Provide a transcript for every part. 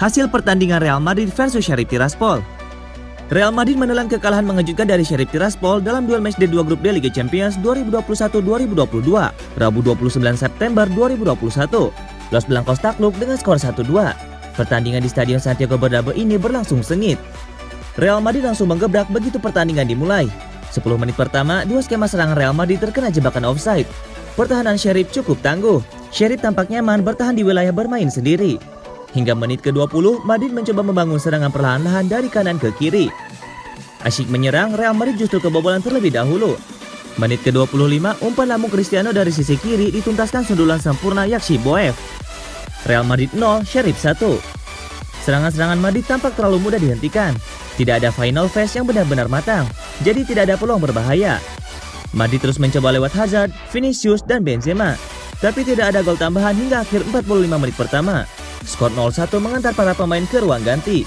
Hasil pertandingan Real Madrid versus Sheriff Tiraspol. Real Madrid menelan kekalahan mengejutkan dari Sheriff Tiraspol dalam duel matchday 2 grup D Liga Champions 2021-2022, Rabu 29 September 2021. Los Blancos takluk dengan skor 1-2. Pertandingan di Stadion Santiago Bernabeu ini berlangsung sengit. Real Madrid langsung menggebrak begitu pertandingan dimulai. 10 menit pertama, dua skema serangan Real Madrid terkena jebakan offside. Pertahanan Sheriff cukup tangguh. Sheriff tampak nyaman bertahan di wilayah bermain sendiri. Hingga menit ke-20, Madrid mencoba membangun serangan perlahan-lahan dari kanan ke kiri. Asyik menyerang, Real Madrid justru kebobolan terlebih dahulu. Menit ke-25, umpan lambung Cristiano dari sisi kiri dituntaskan sundulan sempurna Yaxi Boev. Real Madrid 0, Sheriff 1. Serangan-serangan Madrid tampak terlalu mudah dihentikan. Tidak ada final phase yang benar-benar matang, jadi tidak ada peluang berbahaya. Madrid terus mencoba lewat Hazard, Vinicius, dan Benzema. Tapi tidak ada gol tambahan hingga akhir 45 menit pertama. Skor 0-1 mengantar para pemain ke ruang ganti.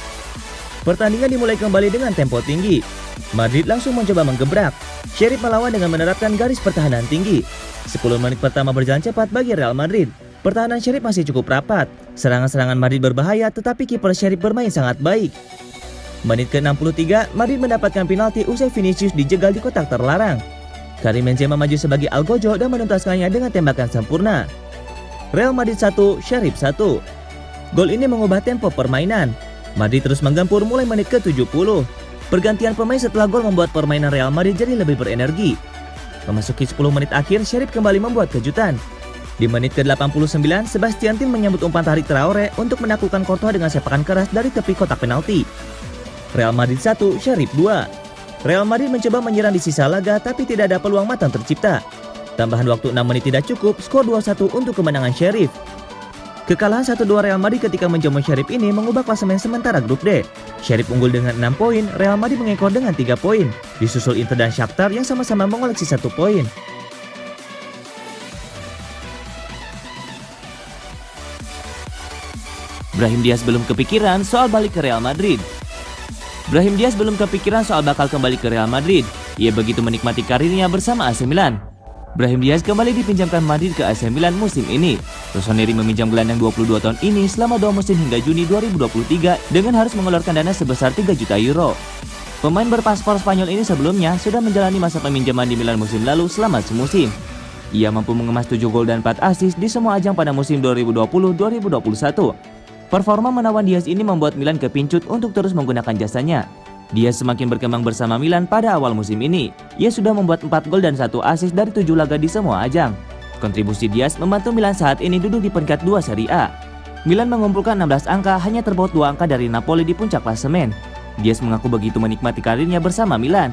Pertandingan dimulai kembali dengan tempo tinggi. Madrid langsung mencoba menggebrak. Sheriff melawan dengan menerapkan garis pertahanan tinggi. 10 menit pertama berjalan cepat bagi Real Madrid. Pertahanan Sheriff masih cukup rapat. Serangan-serangan Madrid berbahaya tetapi kiper Sheriff bermain sangat baik. Menit ke-63, Madrid mendapatkan penalti usai Vinicius dijegal di kotak terlarang. Karim Benzema maju sebagai Algojo dan menuntaskannya dengan tembakan sempurna. Real Madrid 1, Sheriff 1. Gol ini mengubah tempo permainan. Madrid terus menggempur mulai menit ke-70. Pergantian pemain setelah gol membuat permainan Real Madrid jadi lebih berenergi. Memasuki 10 menit akhir, Sheriff kembali membuat kejutan. Di menit ke-89, Sebastian Tim menyambut umpan tarik Traore untuk menaklukkan Courtois dengan sepakan keras dari tepi kotak penalti. Real Madrid 1, Sheriff 2. Real Madrid mencoba menyerang di sisa laga tapi tidak ada peluang matang tercipta. Tambahan waktu 6 menit tidak cukup, skor 2-1 untuk kemenangan Sheriff. Kekalahan 1-2 Real Madrid ketika menjamu Sheriff ini mengubah klasemen sementara grup D. Sheriff unggul dengan 6 poin, Real Madrid mengekor dengan 3 poin. Disusul Inter dan Shakhtar yang sama-sama mengoleksi 1 poin. Brahim Diaz belum kepikiran soal balik ke Real Madrid. Brahim Diaz belum kepikiran soal bakal kembali ke Real Madrid. Ia begitu menikmati karirnya bersama AC Milan. Brahim Diaz kembali dipinjamkan Madrid ke AC Milan musim ini. Rossoneri meminjam gelandang 22 tahun ini selama 2 musim hingga Juni 2023 dengan harus mengeluarkan dana sebesar 3 juta euro. Pemain berpaspor Spanyol ini sebelumnya sudah menjalani masa peminjaman di Milan musim lalu selama semusim. Ia mampu mengemas 7 gol dan 4 assist di semua ajang pada musim 2020-2021. Performa menawan Diaz ini membuat Milan kepincut untuk terus menggunakan jasanya. Diaz semakin berkembang bersama Milan pada awal musim ini. Ia sudah membuat 4 gol dan 1 assist dari 7 laga di semua ajang. Kontribusi Diaz membantu Milan saat ini duduk di peringkat 2 Serie A. Milan mengumpulkan 16 angka, hanya terpaut 2 angka dari Napoli di puncak klasemen. Diaz mengaku begitu menikmati karirnya bersama Milan.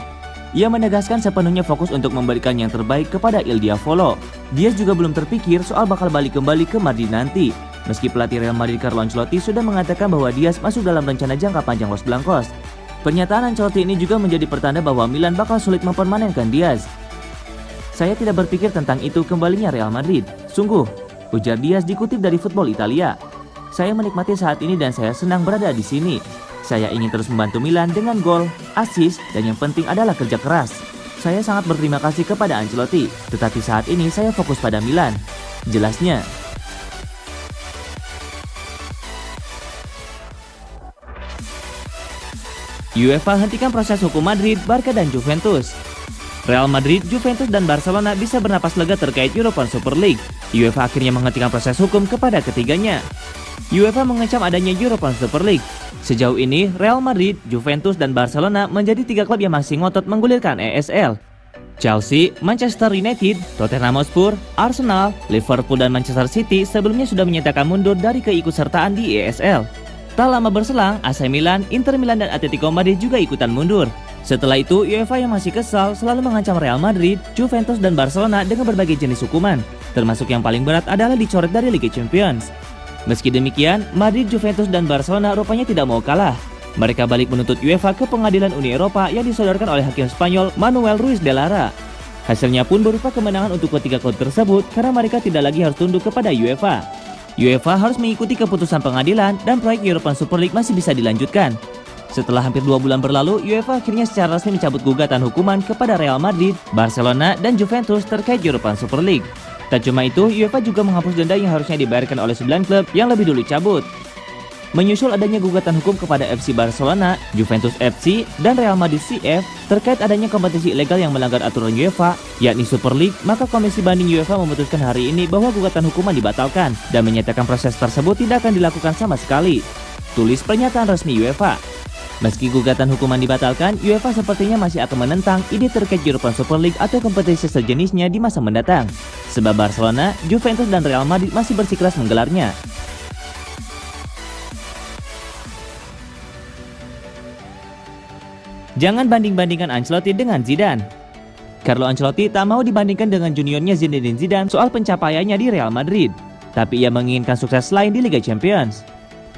Ia menegaskan sepenuhnya fokus untuk memberikan yang terbaik kepada Il Diavolo. Diaz juga belum terpikir soal bakal balik kembali ke Madrid nanti. Meski pelatih Real Madrid Carlo Ancelotti sudah mengatakan bahwa Diaz masuk dalam rencana jangka panjang Los Blancos. Pernyataan Ancelotti ini juga menjadi pertanda bahwa Milan bakal sulit mempermanenkan Diaz. Saya tidak berpikir tentang itu kembalinya Real Madrid. Sungguh, ujar Diaz dikutip dari Football Italia. Saya menikmati saat ini dan saya senang berada di sini. Saya ingin terus membantu Milan dengan gol, assist, dan yang penting adalah kerja keras. Saya sangat berterima kasih kepada Ancelotti, tetapi saat ini saya fokus pada Milan. Jelasnya. UEFA hentikan proses hukum Madrid, Barca, dan Juventus. Real Madrid, Juventus, dan Barcelona bisa bernapas lega terkait European Super League. UEFA akhirnya menghentikan proses hukum kepada ketiganya. UEFA mengecam adanya European Super League. Sejauh ini, Real Madrid, Juventus, dan Barcelona menjadi 3 klub yang masih ngotot menggulirkan ESL. Chelsea, Manchester United, Tottenham Hotspur, Arsenal, Liverpool, dan Manchester City sebelumnya sudah menyatakan mundur dari keikutsertaan di ESL. Tak lama berselang, AC Milan, Inter Milan, dan Atletico Madrid juga ikutan mundur. Setelah itu, UEFA yang masih kesal selalu mengancam Real Madrid, Juventus, dan Barcelona dengan berbagai jenis hukuman. Termasuk yang paling berat adalah dicoret dari Liga Champions. Meski demikian, Madrid, Juventus, dan Barcelona rupanya tidak mau kalah. Mereka balik menuntut UEFA ke Pengadilan Uni Eropa yang disodorkan oleh hakim Spanyol Manuel Ruiz de Lara. Hasilnya pun berupa kemenangan untuk ketiga klub tersebut karena mereka tidak lagi harus tunduk kepada UEFA. UEFA harus mengikuti keputusan pengadilan dan proyek European Super League masih bisa dilanjutkan. Setelah hampir 2 bulan berlalu, UEFA akhirnya secara resmi mencabut gugatan hukuman kepada Real Madrid, Barcelona, dan Juventus terkait European Super League. Tak cuma itu, UEFA juga menghapus denda yang harusnya dibayarkan oleh 9 klub yang lebih dulu cabut. Menyusul adanya gugatan hukum kepada FC Barcelona, Juventus FC, dan Real Madrid CF terkait adanya kompetisi ilegal yang melanggar aturan UEFA, yakni Super League, maka Komisi Banding UEFA memutuskan hari ini bahwa gugatan hukuman dibatalkan dan menyatakan proses tersebut tidak akan dilakukan sama sekali. Tulis pernyataan resmi UEFA. Meski gugatan hukuman dibatalkan, UEFA sepertinya masih akan menentang ide terkait European Super League atau kompetisi sejenisnya di masa mendatang. Sebab Barcelona, Juventus, dan Real Madrid masih bersikeras menggelarnya. Jangan banding-bandingkan Ancelotti dengan Zidane. Carlo Ancelotti tak mau dibandingkan dengan juniornya Zinedine Zidane soal pencapaiannya di Real Madrid, tapi ia menginginkan sukses lain di Liga Champions.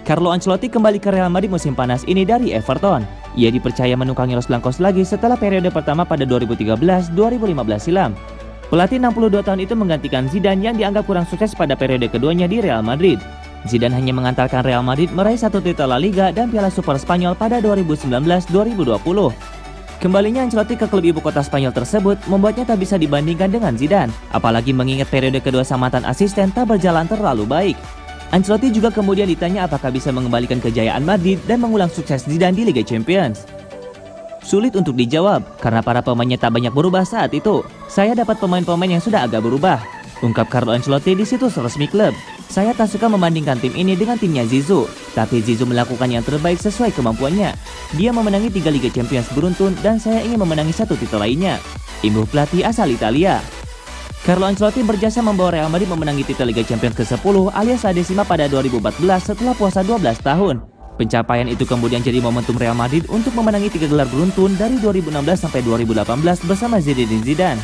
Carlo Ancelotti kembali ke Real Madrid musim panas ini dari Everton. Ia dipercaya menunggangi Los Blancos lagi setelah periode pertama pada 2013-2015 silam. Pelatih 62 tahun itu menggantikan Zidane yang dianggap kurang sukses pada periode keduanya di Real Madrid. Zidane hanya mengantarkan Real Madrid meraih 1 titel La Liga dan Piala Super Spanyol pada 2019-2020. Kembalinya Ancelotti ke klub ibu kota Spanyol tersebut membuatnya tak bisa dibandingkan dengan Zidane, apalagi mengingat periode kedua sang mantan asisten tak berjalan terlalu baik. Ancelotti juga kemudian ditanya apakah bisa mengembalikan kejayaan Madrid dan mengulang sukses Zidane di Liga Champions. Sulit untuk dijawab, karena para pemainnya tak banyak berubah saat itu. Saya dapat pemain-pemain yang sudah agak berubah, ungkap Carlo Ancelotti di situs resmi klub. Saya tak suka membandingkan tim ini dengan timnya Zizou, tapi Zizou melakukan yang terbaik sesuai kemampuannya. Dia memenangi 3 Liga Champions beruntun dan saya ingin memenangi 1 titel lainnya. Imbuh pelatih asal Italia. Carlo Ancelotti berjasa membawa Real Madrid memenangi titel Liga Champions ke-10 alias La Decima pada 2014 setelah puasa 12 tahun. Pencapaian itu kemudian jadi momentum Real Madrid untuk memenangi 3 gelar beruntun dari 2016 sampai 2018 bersama Zinedine Zidane.